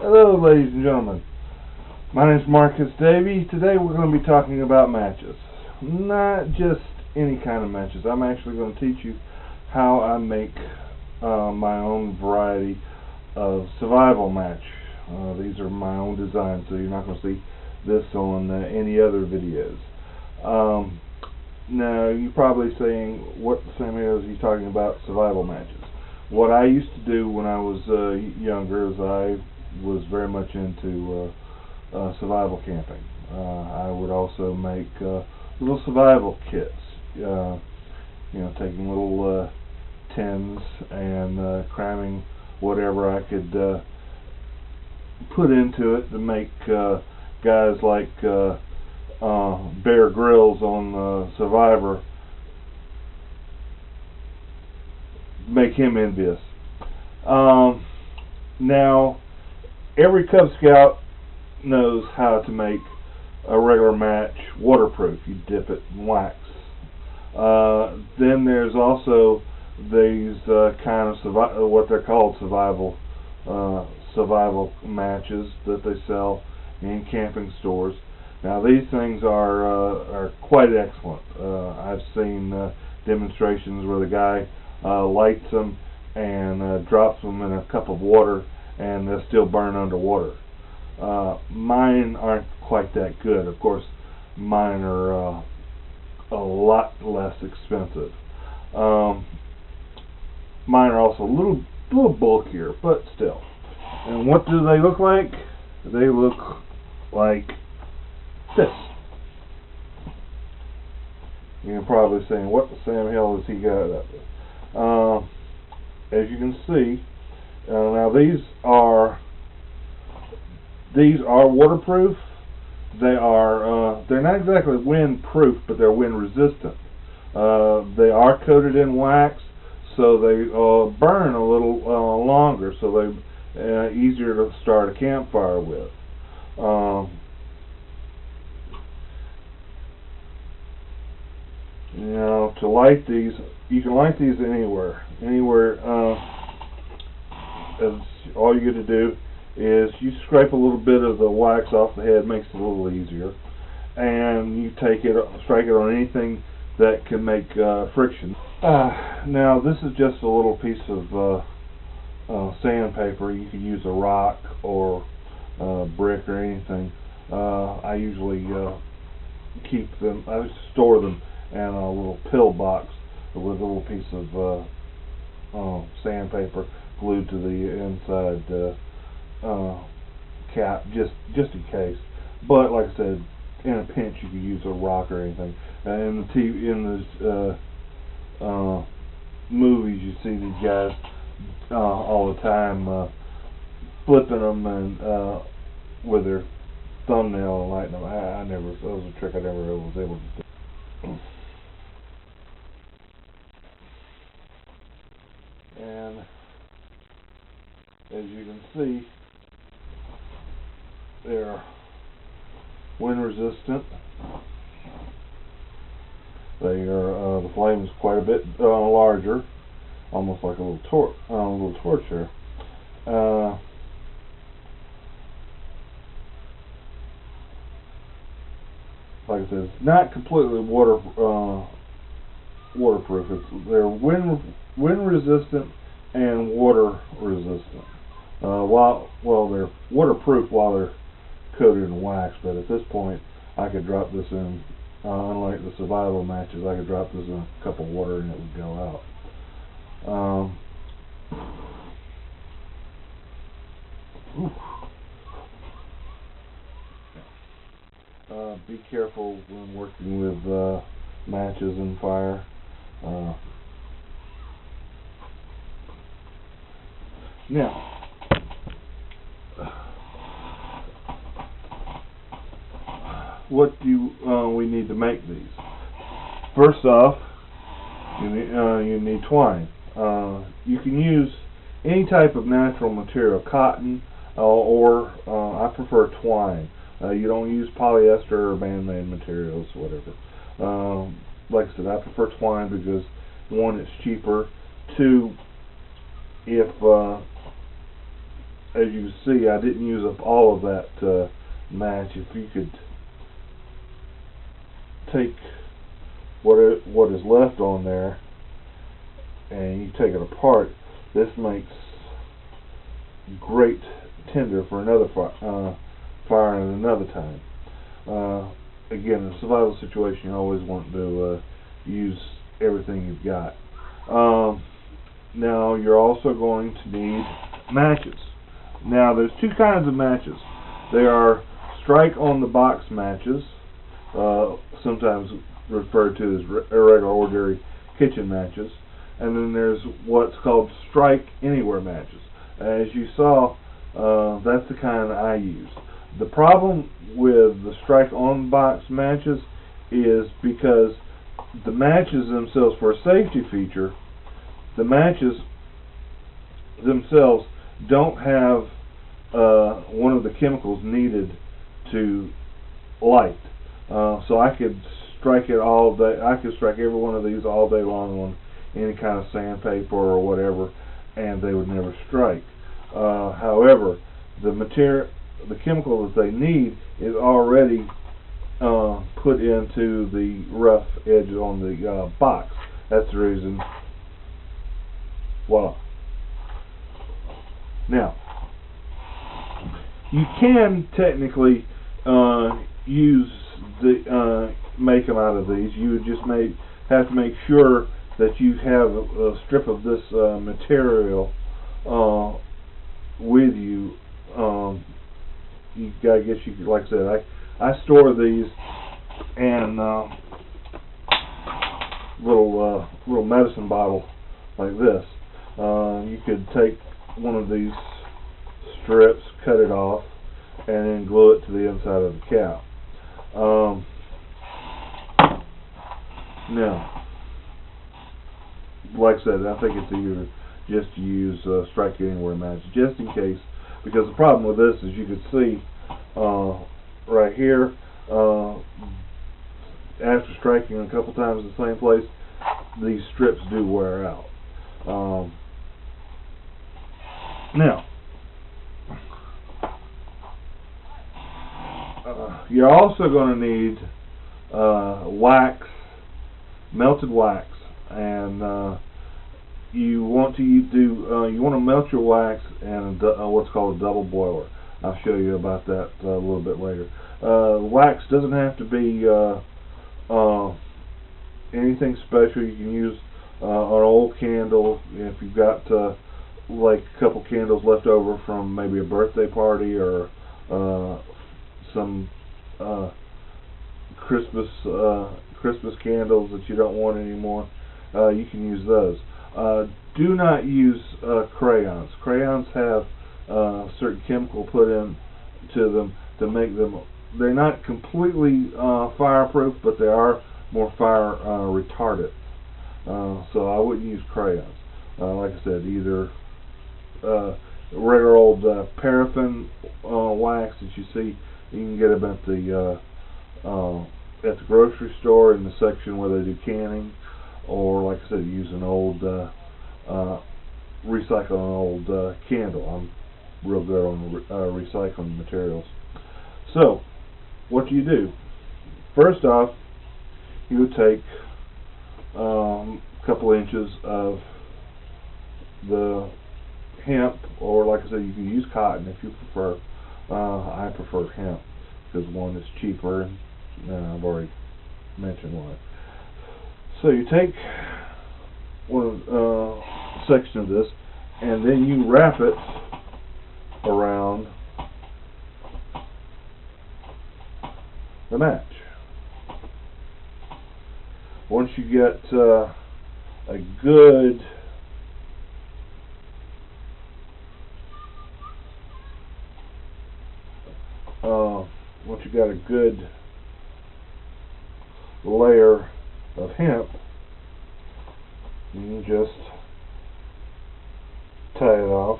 Hello, ladies and gentlemen. My name is Marcus Davey. Today we're going to be talking about matches. Not just any kind of matches. I'm actually going to teach you how I make my own variety of survival match. These are my own designs, so you're not going to see this on any other videos. Now, you're probably saying, what Samuel is he talking about survival matches? What I used to do when I was younger is I was very much into survival camping. I would also make little survival kits, taking little tins and cramming whatever I could put into it to make guys like Bear Grylls on Survivor, make him envious. Now, every Cub Scout knows how to make a regular match waterproof. You dip it in wax. Then there's also these kind of what they're called survival matches that they sell in camping stores. Now these things are quite excellent. I've seen demonstrations where the guy lights them and drops them in a cup of water, and they'll still burn underwater. Mine aren't quite that good. Of course, mine are a lot less expensive. Mine are also a little bulkier, but still. And what do they look like? They look like this. You're probably saying, what the Sam Hill has he got up with? As you can see, now these are waterproof. They're not exactly wind-proof, but they're wind-resistant. They are coated in wax, so they burn a little longer, so they're easier to start a campfire with. To light these, you can light these anywhere. All you got to do is you scrape a little bit of the wax off the head, makes it a little easier, and you strike it on anything that can make friction. Now this is just a little piece of sandpaper. You could use a rock or brick or anything. I usually I store them in a little pill box with a little piece of sandpaper glued to the inside cap, just in case. But like I said, in a pinch you could use a rock or anything. In the movies, you see these guys all the time flipping them and with their thumbnail and lighting them. That was a trick I never was able to do. And as you can see, they're wind resistant. They are the flame is quite a bit larger, almost like a little torch here. Like I said, it's not completely waterproof. They're wind resistant and water resistant. They're waterproof while they're coated in wax, but at this point I could drop this in, unlike the survival matches, I could drop this in a cup of water and it would go out. Be careful when working with matches and fire. Now, what do we need to make these? First off, you need twine. You can use any type of natural material, cotton, or I prefer twine. You don't use polyester or man-made materials, whatever. Like I said, I prefer twine because, one, it's cheaper. Two, if as you see, I didn't use up all of that match. If you could take what is left on there and you take it apart, this makes great tinder for another fire at another time. Again, in a survival situation, you always want to use everything you've got. Now you're also going to need matches. Now there's two kinds of matches. There are strike on the box matches, sometimes referred to as irregular ordinary kitchen matches, and then there's what's called strike anywhere matches. As you saw, that's the kind I use. The problem with the strike on box matches is because the matches themselves, for a safety feature, the matches themselves don't have one of the chemicals needed to light. So I could strike it all day. I could strike every one of these all day long on any kind of sandpaper or whatever, and they would never strike. However, the chemical that they need is already put into the rough edge on the box. That's the reason. Voila. Now, you can technically use make them out of these. You would just have to make sure that you have a strip of this material with you. I guess you could, like I said, I store these in little medicine bottle like this. You could take one of these strips, cut it off, and then glue it to the inside of the cap. Now, like I said, I think it's easier just to use strike anywhere match, just in case, because the problem with this is you can see right here, after striking a couple times in the same place, these strips do wear out. Now, you're also going to need wax, melted wax, and you want to melt your wax in what's called a double boiler. I'll show you about that a little bit later. Wax doesn't have to be anything special. You can use an old candle if you've got like a couple candles left over from maybe a birthday party or some Christmas candles that you don't want anymore. You can use those. Do not use crayons. Crayons have certain chemical put into them to make them. They're not completely fireproof, but they are more fire retardant. So I wouldn't use crayons. Like I said, either regular old paraffin wax that you see. You can get them at the grocery store in the section where they do canning, or like I said, use an old recycle an old candle. I'm real good on recycling materials. So, what do? First off, you would take a couple inches of the hemp, or like I said, you can use cotton if you prefer. I prefer hemp because one, it's cheaper, and I've already mentioned why. So you take one section of this, and then you wrap it around the match. Once you get a good layer of hemp, you can just tie it off.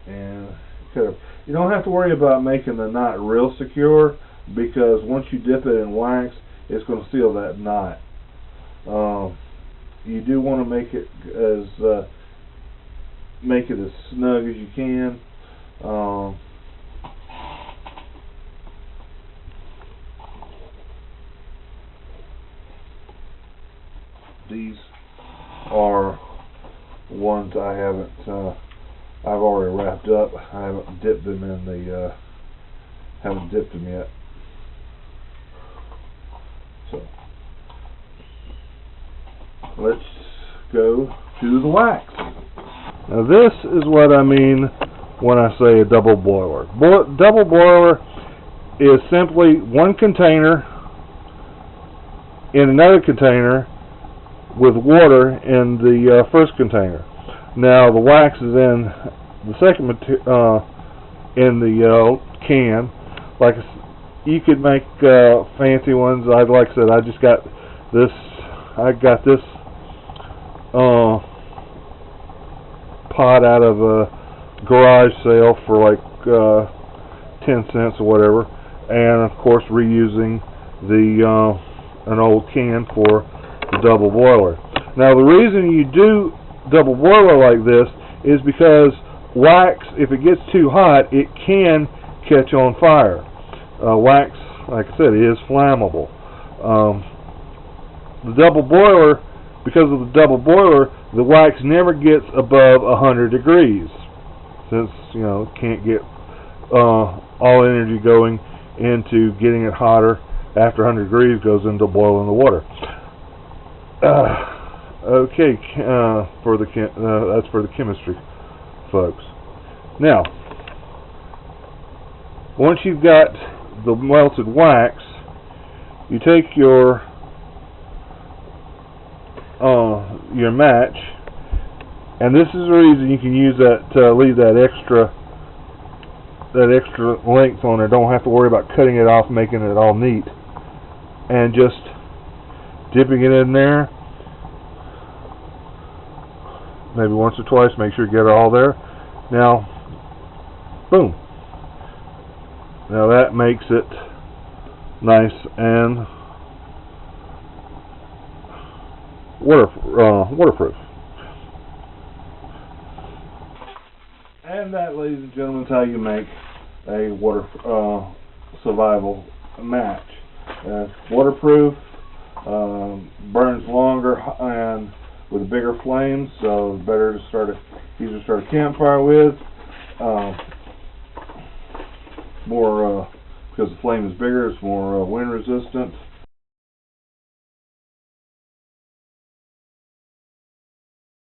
And you don't have to worry about making the knot real secure, because once you dip it in wax, it's going to seal that knot. you do want to make it as snug as you can. These are ones I haven't. I've already wrapped up. I haven't dipped them in the. Haven't dipped them yet. So let's go to the wax. Now this is what I mean when I say a double boiler. Double boiler is simply one container in another container with water in the first container. Now the wax is in the second in the can. Like you could make fancy ones. Like I said, I just got this. I got this pot out of a garage sale for like 10 cents or whatever, and of course reusing the an old can for the double boiler. Now the reason you do double boiler like this is because wax, if it gets too hot, it can catch on fire. Wax, like I said, is flammable. The double boiler, because of the double boiler, the wax never gets above 100 degrees, since it can't get all energy going into getting it hotter. After 100 degrees goes into boiling the water. Okay, that's for the chemistry folks. Now, once you've got the melted wax, you take your match, and this is the reason you can use that, leave that extra length on it. Don't have to worry about cutting it off, making it all neat, and just dipping it in there maybe once or twice. Make sure you get it all there. Now, boom. Now that makes it nice and waterproof. And that, ladies and gentlemen, is how you make a water survival match. Waterproof, burns longer, and with bigger flames, so better to easier to start a campfire with. More because the flame is bigger, it's more wind resistant.